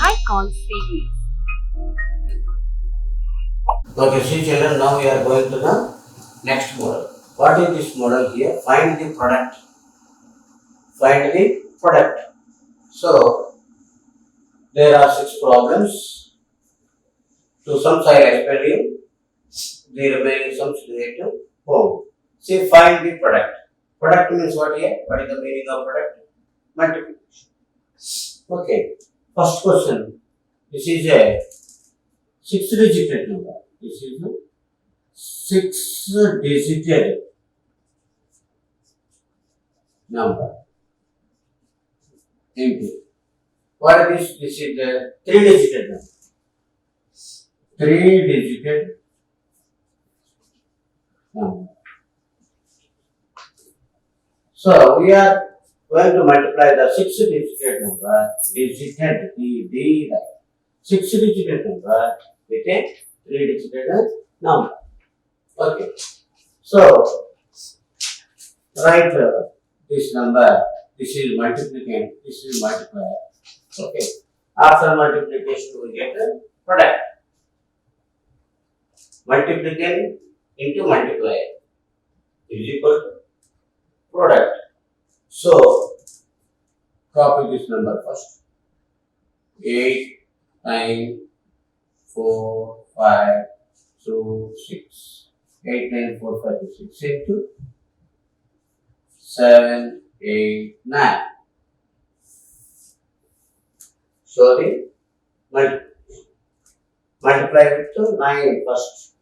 high call series. Okay, see children, now we are going to the next model. What is this model here? Find the product. Find the product. So, there are 6 problems. To sums I will explain you. The remaining sums relate to home. See, find the product. Product means what here? What is the meaning of product? Multiplication. Okay. First question. This is a 6-digit number. This is a 6-digit number. Into. What is this? This is a 3-digit number. 3-digit number. So we are going to multiply the 6-digit number, digited, D, 6-digit number with a 3-digit number. Okay. So write this number. This is multiplicand. This is multiplier. Okay. After multiplication, we get a product. Multiplicand into multiplier is equal to product. So, copy this number first. 8, 9, 4, 5, 2, 6. 8, 9, 4, 5, 2, 6 into 7, 8, 9. So, the multiply with 9 first.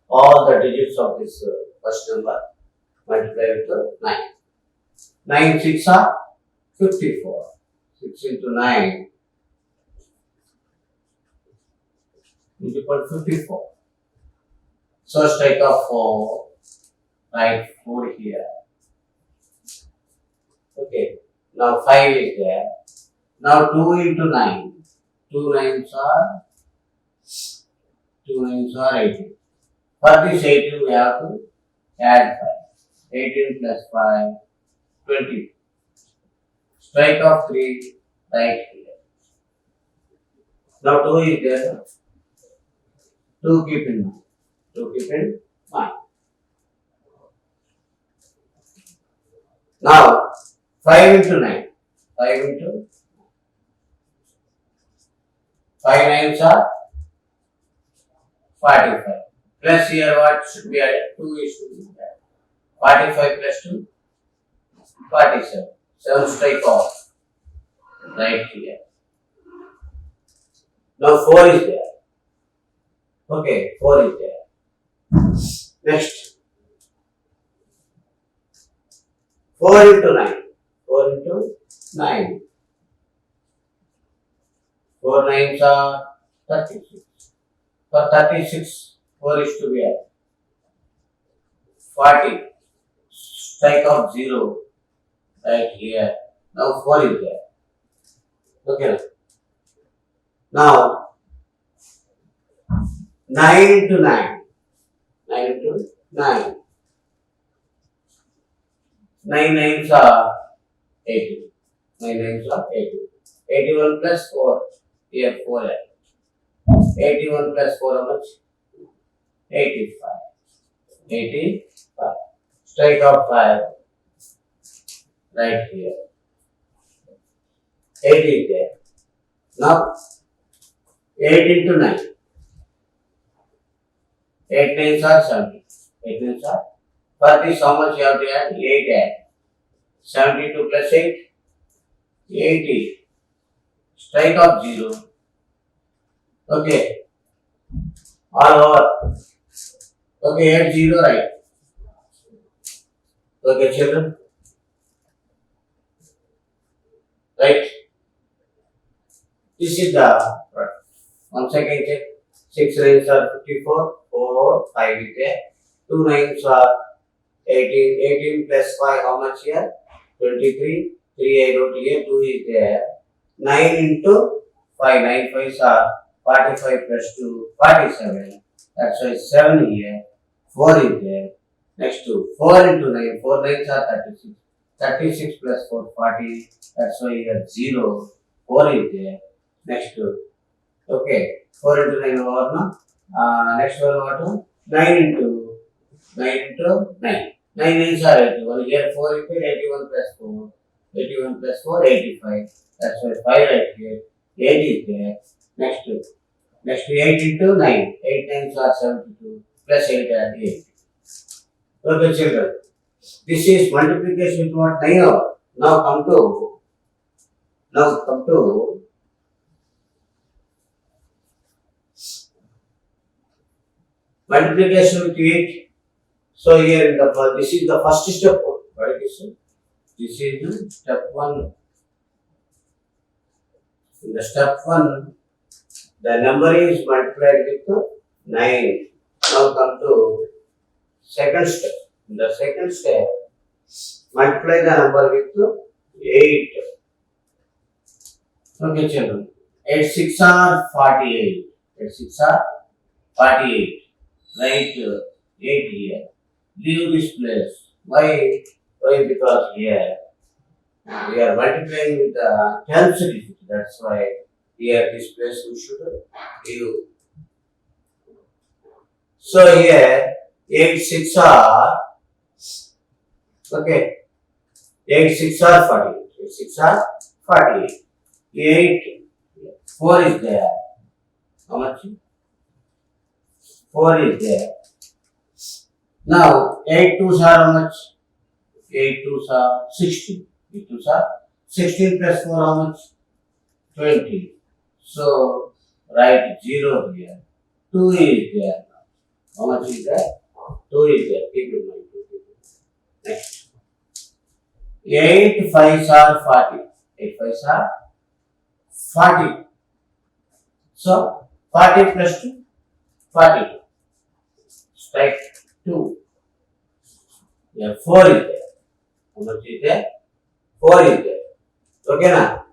All the digits of this first number multiply with 9. 9 6 are 54. 6 into 9 is equal to 54. So strike off 4, write 4 here. Okay, now 5 is there. Now 2 into 9. 2 9s are 18. For this 18 we have to add 5. 18 plus 5, 20. Strike off 3, right here. Now 2 is there. 2 keep in mind. 2 keep in mind. Now 5 into 9. 5 into 5 9s are 45. Plus here what should be added? 2 is to be added. 45 plus 2, 47. 7 strike off. Right here. Now 4 is there. Okay, 4 is there. Next. 4 into 9. 4 into 9. 4 9s are 36. For 36, 4 is to be added. 40. Strike off 0 right here. Now 4 is there. Okay. Now 9 into 9. 9 into 9. 9 9s are 80. 9 9s are 80. 81 plus 4. Here 4 added. 81 plus 4 how much? 85. 85. Strike off 5 right here. 8 is there. Now 8 into 9. 8 9s are 70. 8 9s are. For this how much you have to add? 8 add. 72 plus 8. 80. Strike off 0. Okay. All over. Okay, add 0 right. Okay, children. Right. This is the once again check. 6 9s are 54. 4, 5 is there. 2 9s are 18. 18 plus 5 how much here? 23. 3 I wrote here. 2 is there. 9 into 5. 9 5s are 45 plus 2, 47. That's why 7 here. 4 is there. Next to 4 into 9. 4 9s are 36. 36 plus 4, 40. That's why here 0. 4 is there. Next, okay, 4 into 9 over now. Next one what? 9 into 9. 9 is 81. Here 4 is 81 plus 4. 81 plus 4, 85. That's why 5 right here. 8 is there. Next 8 into 9. 8 times are 72. Plus 8 are 8. Okay, children. This is multiplication with what? 9 over. Now come to multiplication with 8. So here this is the first step. What is this? This is step 1. In the step 1, the number is multiplied with 9. Now come to second step. In the second step, multiply the number with 8. Okay, children. 8 6 are 48. 8 6 are 48. Write 8 here. Leave this place. Why? Why? Because here we are multiplying with the 10th digit. That's why here this place we should leave. So here 8 6 are okay. 8 6 are 48. 8 6 are 48. 8 4 is there. How much? 4 is there. Now 8 2s are how much? 8 2s are 16. 8 2s are 16 plus 4 how much? 20. So write 0 here. 2 is there. How much is there? 2 is there. Keep in mind. Next. 8 5s are 40. 8 5s are 40. So 40 plus 2, 42. Strike 2. Yeah, 4 is there. How much is there? 4 is there. Okay, now.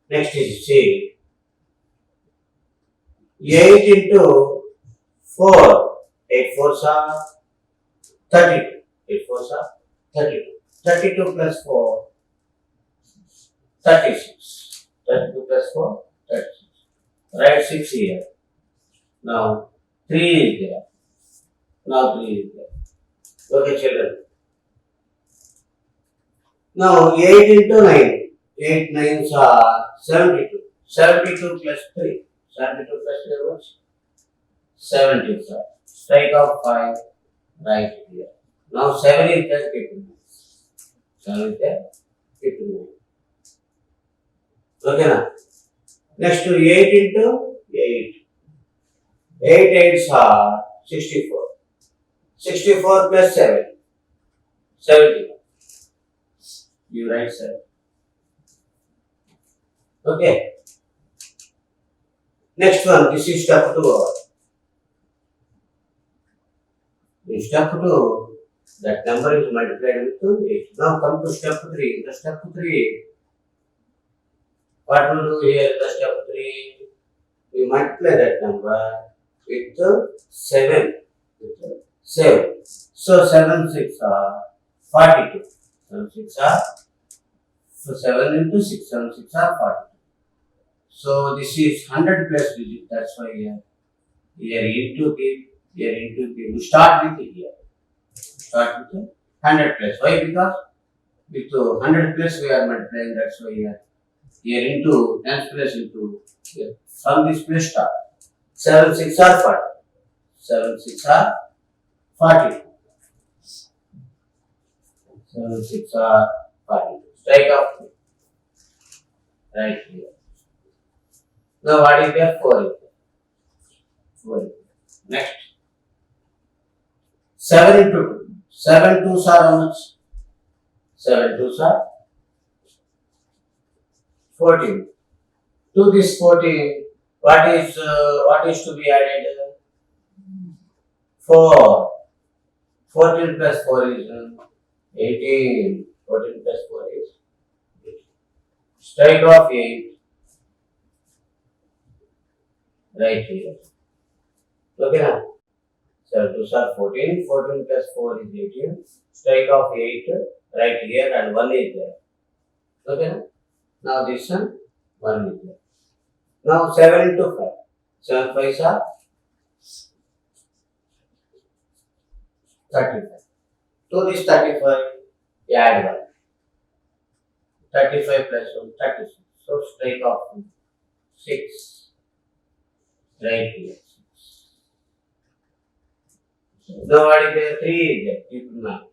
Next, is say 8 into 4. 8 4s are 32. 8 4s are 32. 32 plus 4, 36. 32 plus 4, 36. Write 6 here. Now 3 is there. Now 3 is there. Okay, children. Now 8 into 9. 8 9s are 72. 72 plus 3. 72 plus 3 was 70. Strike off 5 right here. Now 7 is there. Keep in mind. 7 is there. Keep in mind. Okay, now. Next to 8 into 8. 8 8s are 64. 64 plus 7. 70. You write 7. Okay. Next one, this is step 2. In step 2, that number is multiplied with 8. Now come to step 3. The step 3, what we'll do here, the step 3, we multiply that number with 7. So 7 6 are 42. 7 6 are, so 7 into 6, 7 6 are 42. So this is 100 plus digit, that's why here into the, we start with here. Start with 100 plus. Why? Because with 100 plus we are multiplying, that's why here into 10 plus into here. From this place start. 7 6 are 40. 7 6 are 40. 7 6 are 40. Strike off right here. Now what is there? 4 is there. 4 is there. Next. 7 into 2. 7 2s are how much? 7 2s are 14. To this 14, what is to be added? 4. 14 plus 4 is 18. 14 plus 4 is 18. Strike off 8. Right here. Okay now. 7 2s are 14. 14 plus 4 is 18. Strike off 8 right here and 1 is there. Okay. Now this one is there. Now 7 into 5. 7 5s are 35. To this 35, add 1. 35 plus 1, 36. So strike off 6 right here. Now what is there? 3 is there. Keep in mind.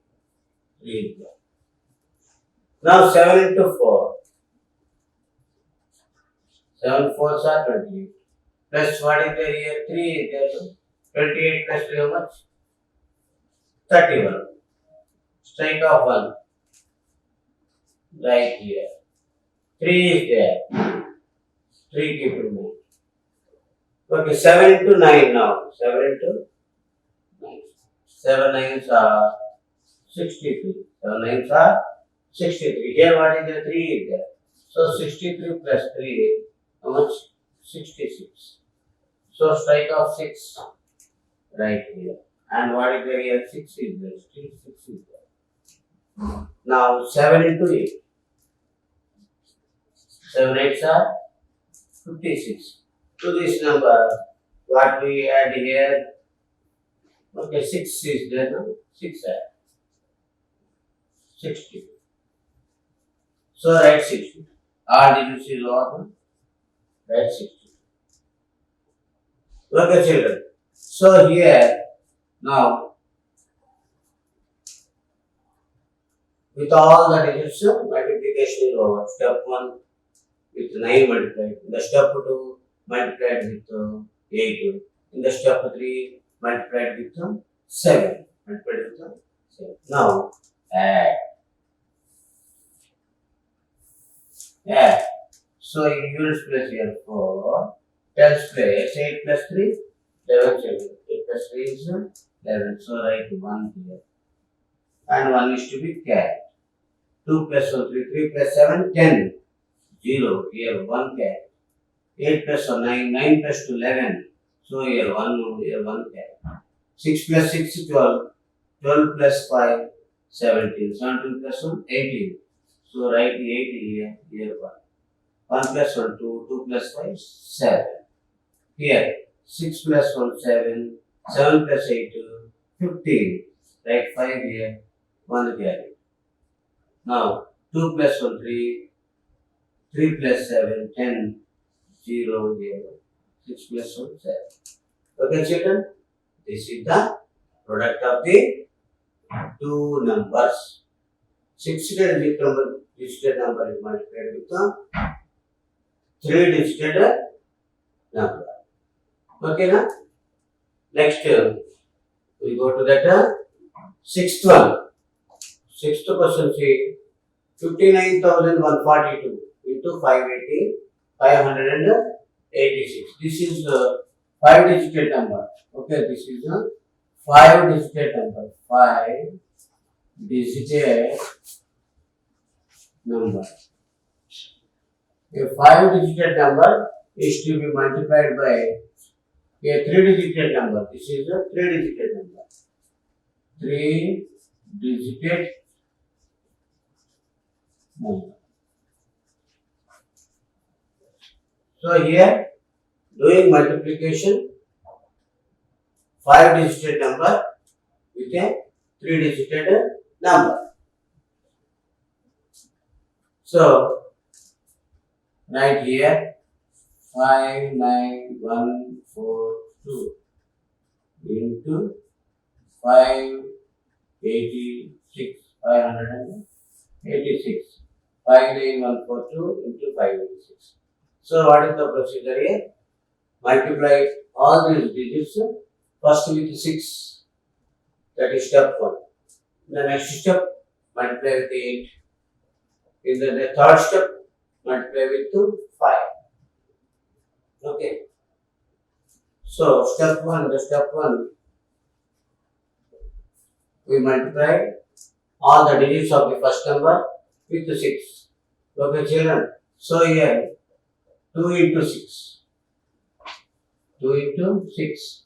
3 is there. Now 7 into 4. 7 4s are 28. Plus what is there here? 3 is there. 28 plus 3 how much? 31. Strike off 1. Right here. 3 is there. 3 keep in mind. Okay, 7 into 9 now. 7 into 9. 7 9s are 63. 7 9s are 63. Here what is there? 3 is there. So 63 plus 3, how much? 66. So strike off 6 right here. And what is there here? 6 is there. Still 6 is there. Now 7 into 8. 7 8s are 56. To this number, what we add here? Okay, 6 is there now. 6 add. 60. So write 60. All digits is what? Write 60. Okay, children. So here, now, with all the digits, multiplication is over. Step 1 with 9 multiplied. In the step 2, multiplied with 8. In the step 3, multiplied with 7. Multiplied with 7. Now, add. Add. So, in units place here 4. Tens place 8 plus 3, 11. 8 plus 3 is 11. So, write 1 here. And 1 is to be carried. 2 plus 1, 3. 3 plus 7, 10. 0. Here 1 carried. 8 plus 1, 9. 9 plus 2, 11. So, here 1 carried. 6 plus 6, 12. 12 plus 5, 17. 17 plus 1, 18. So, write 8 here. Here 1. 1 plus 1, 2. 2 plus 5, 7. Here, 6 plus 1, 7, 7 plus 8, 15. Write 5 here, 1 carry. Now, 2 plus 1, 3, 3 plus 7, 10, 0 here, 6 plus 1, 7. Okay, children, this is the product of the two numbers. 6-digit number is multiplied with the 3-digit number. Okay, na? Next, we go to that sixth one. Sixth question, see 59,142 into 580, 586. This is a 5-digit number. Okay, this is a 5-digit number. 5-digit number. A 5-digit number is to be multiplied by a 3-digit number. This is a 3-digit number. 3-digit number. So here, doing multiplication, 5-digit number with a 3-digit number. So, right here, 59142 into 586, 586. 59142 into 586. So, what is the procedure here? Multiply all these digits first with 6. That is step 1. In the next step, multiply with 8. In the third step, multiply with 5. Okay. So, step 1, we multiply all the digits of the first number with 6. Okay, children. So, here 2 into 6. 2 into 6.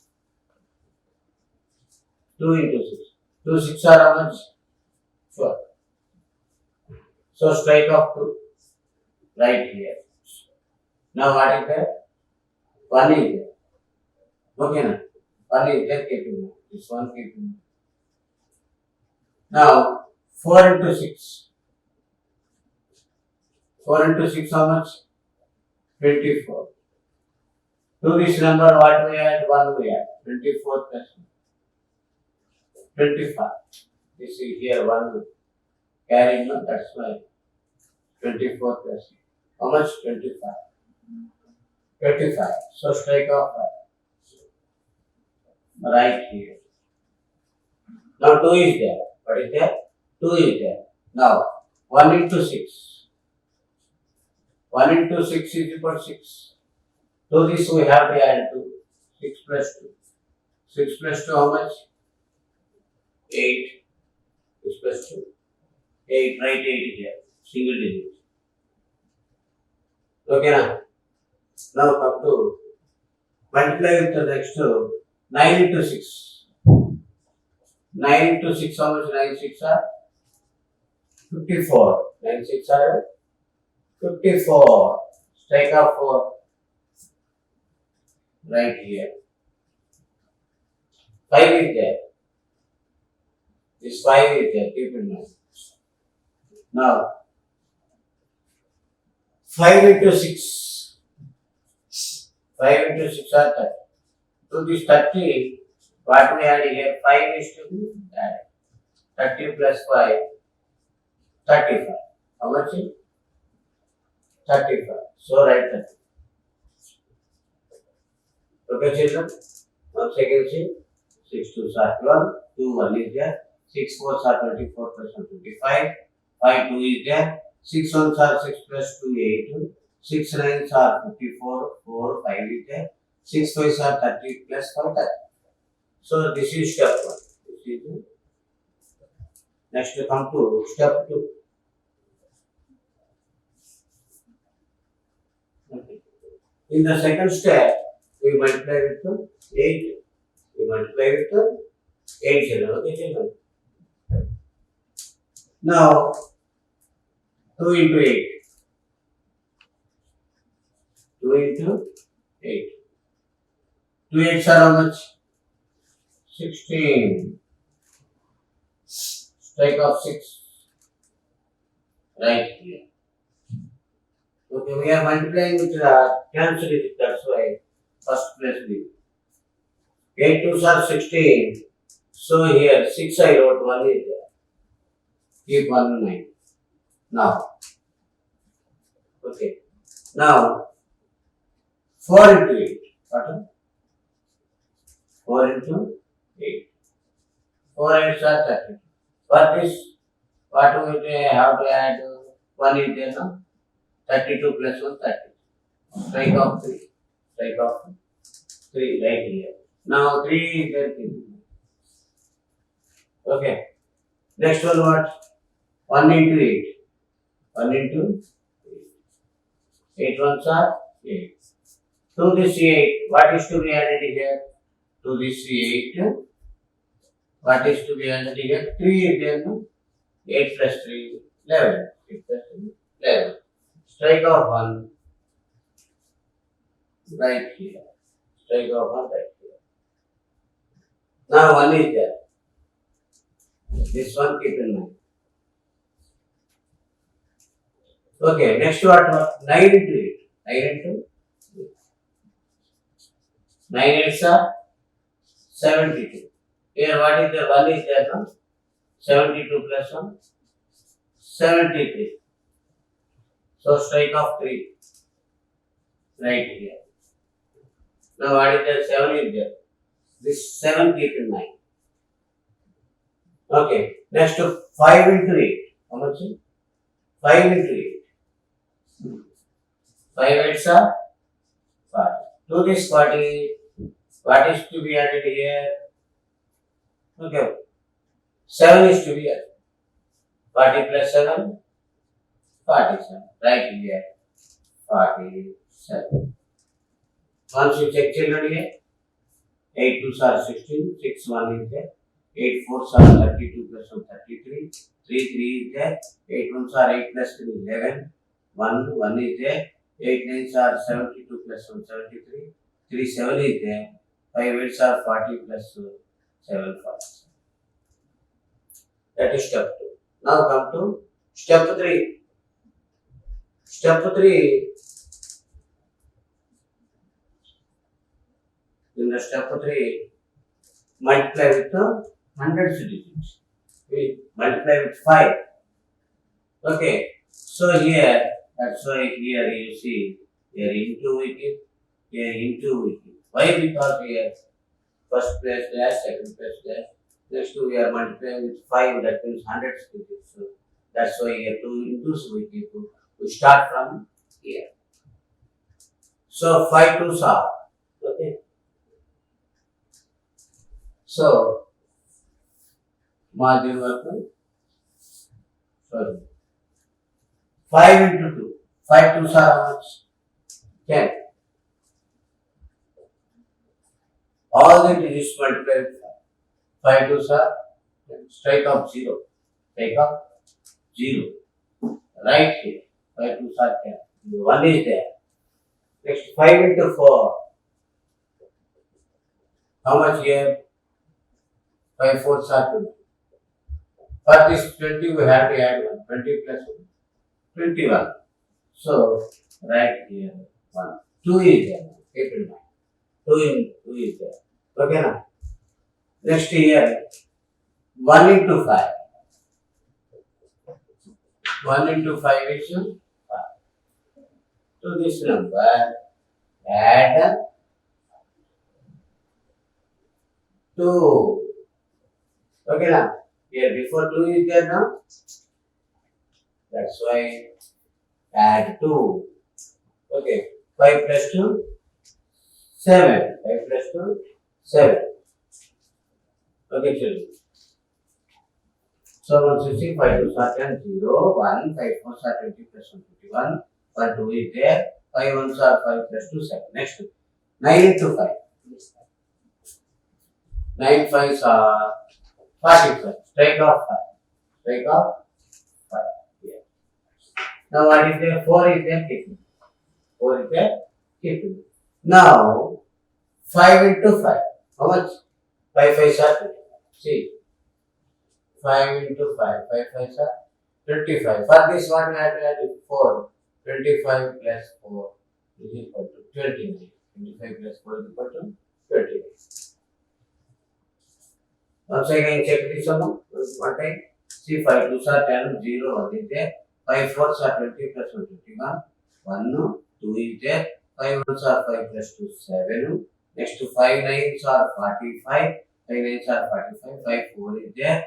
2 into 6. 2 6 are how much? 12. So strike off 2 right here. Now what is there? 1 is there. Okay, now 1 is there, keep in mind. This one keep in mind. Now 4 into 6. 4 into 6 how much? 24. To this number what we add? 1 we add. 24 plus 25. This is here 1 carrying on, that's why 24 plus. How much? 25. 25. So strike off right here. Now 2 is there. What is there? 2 is there. Now 1 into 6. 1 into 6 is equal to 6. To this we have to add 2. 6 plus 2. 6 plus 2 how much? 8. 6 plus 2. 8. Write 8 here. Single digit. Okay now. Now come to multiply with the next 9 into 6. 9 into 6 how much? 9 6 are 54. 9 6 are 54. Strike off 4 right here. 5 is there. This 5 is there. Keep in mind. Now 5 into 6. 5 into 6 are 30. To this 30, what we add here? 5 is to be added. 30 plus 5, 35. How much is 35? So write 30. Okay, children. Once again see. 6 2s are 12. 2 1 is there. 6 4s are 24 plus 1 25. 5 2 is there. 6 1s are 6 plus 2 8. 6 9s are 54. 4 5 is there. 6 5s are 30 plus 5 30. So this is step 1. This is next we come to step 2. Okay. In the second step, we multiply with 8. We multiply with 8 children. Okay, children. Now 2 into 8. 2 into 8. 2 8s are how much? 16. Strike off 6 right here. Okay, we are multiplying with the cancel it, that's why first place B. 8 2s are 16. So here 6 I wrote, 1 is there. Keep 1 9. Now, okay. Now 4 into 8. What? 4 into 8. 4 8s are 30. For this, what we have to add? 1 is there now. 32 plus 1 30. Strike off 3. Strike off 3 right here. Now 3 is there. Okay. Next one what? 1 into 8. 1 into 8. 8 ones are 8. To this 8, what is to be added here? To this 8, what is to be added here? 3 is there, no? 8 plus 3, 11. 8 plus 3, 11. Strike off 1 right here. Strike off 1 right here. Now 1 is there. This one keep in mind. Okay, next what? 9 into 8. 9 into 8. 9 8s are 72. Here what is there? 1 is there, no? 72 plus 1, 73. So strike off 3 right here. Now what is there? 7 is there. This 7 keep in mind. Okay, next to 5 into 8. How much? 5 into 8. 5 8s are 40. To this 40, what is to be added here? Okay, 7 is to be added. 40 plus 7, 47. Right here, 47. Once you check children here, 8 2s are 16, 6 1 is there. 8 fours are 32 plus 1 33. 3 3 is there. 8 ones are 8 plus 3 11. 1 is there. 8 nines are 72 plus 1 73. 3 7 is there. 5 eights are 40 plus 7 40. That is step 2. Now come to step 3. Step 3. In the step 3, multiply with the hundreds digits. We multiply with 5. Okay. So here, that's why here you see, here into it is, here into it is. Why? Because here, first place dash, second place dash. Next to we are multiplying with 5, that means hundreds digits. So that's why here 2 into, so we start from here. So 5 2s are, okay. So, margin work, sorry, 5 into 2, 5 2s are how much? 10. All the digits multiply with 5. 5 2s are 10. Strike off 0. Strike off 0. Right here, 5 2s are 10. 1 is there. Next, 5 into 4. How much here? 5 4s are 20. For this 20, we have to add 1. 20 plus 1. 21. So, right here, 1. 2 is there. Keep in mind. 2 is there. Okay now. Next here, 1 into 5. 1 into 5 is 5. To this number, add 2. Okay now. Here before 2 is there now. That's why add 2. Okay. 5 plus 2, 7. 5 plus 2, 7. Okay, children. So 160, 5 2s are 10, 0, 1, 5 4s are 20 plus 1, 21. 1 2 is there. 5 1s are 5 plus 2, 7. Next, 9 into 5. 9 5s are 45. Strike off 5. Strike off 5. Yeah. Now what is there? 4 is there, keep it. 4 is there, keep it. Now 5 into 5. How much? 5 5s are 20. See. 5 into 5. 5 5s are 25. For this one we have to add 4. 25 plus 4 is equal to 29. 25 plus 4 is equal to 29. Once again check this one time. See 5 2s are 10, 0 1 is there. 5 4s are 20 plus 1 21. 1 2 is there. 5 1s are 5 plus 2 7. Next to 5 9s are 45. 5 9s are 45. 5 4 is there.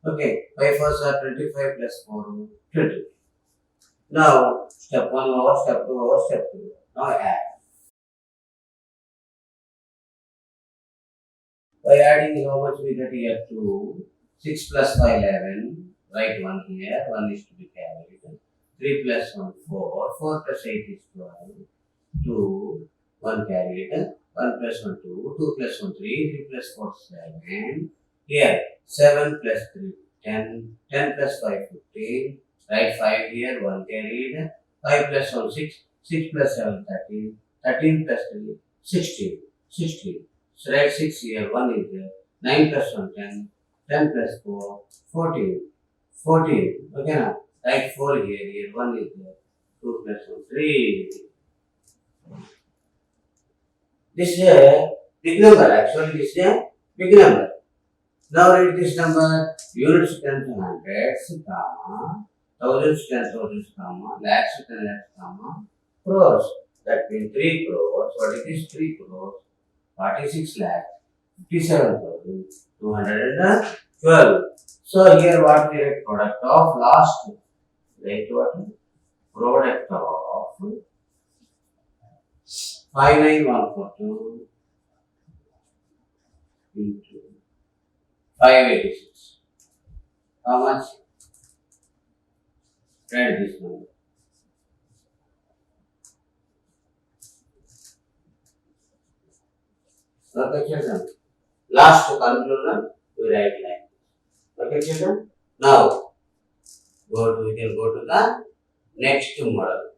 Okay. 5 4s are 25 plus 4 20. Now step 1 over, step 2 over, step 2 over. Now add. By adding how much we get here? 2. 6 plus 5 11. Write 1 here. 1 is to be carried. 3 plus 1 4. 4 plus 8 is 12. 2. 1 carried. 1 plus 1 2. 2 plus 1 3. 3 plus 4 7. Here 7 plus 3 10. 10 plus 5 15. Write 5 here. 1 carried. 5 plus 1 6. 6 plus 7 13. 13 plus 3 16. 16. So write 6 here, 1 is there. 9 plus 1, 10. 10 plus 4, 14. 14. Okay now. Write 4 here, 1 is there. 2 plus 1, 3. This is a big number, actually this is a big number. Now read this number. Units 10 to hundreds, comma. Thousands 10 thousands, comma. Lakhs 10 lakhs, comma. Crores. That means 3 crores. What is this 3 crores? 46 lakh 57,212. So here what we write? Product of last. Write what? Product of 59142 into 586. How much? Write this number. Okay, children. Last conclusion. we write like this. Okay, children? Now, we can go to the next model.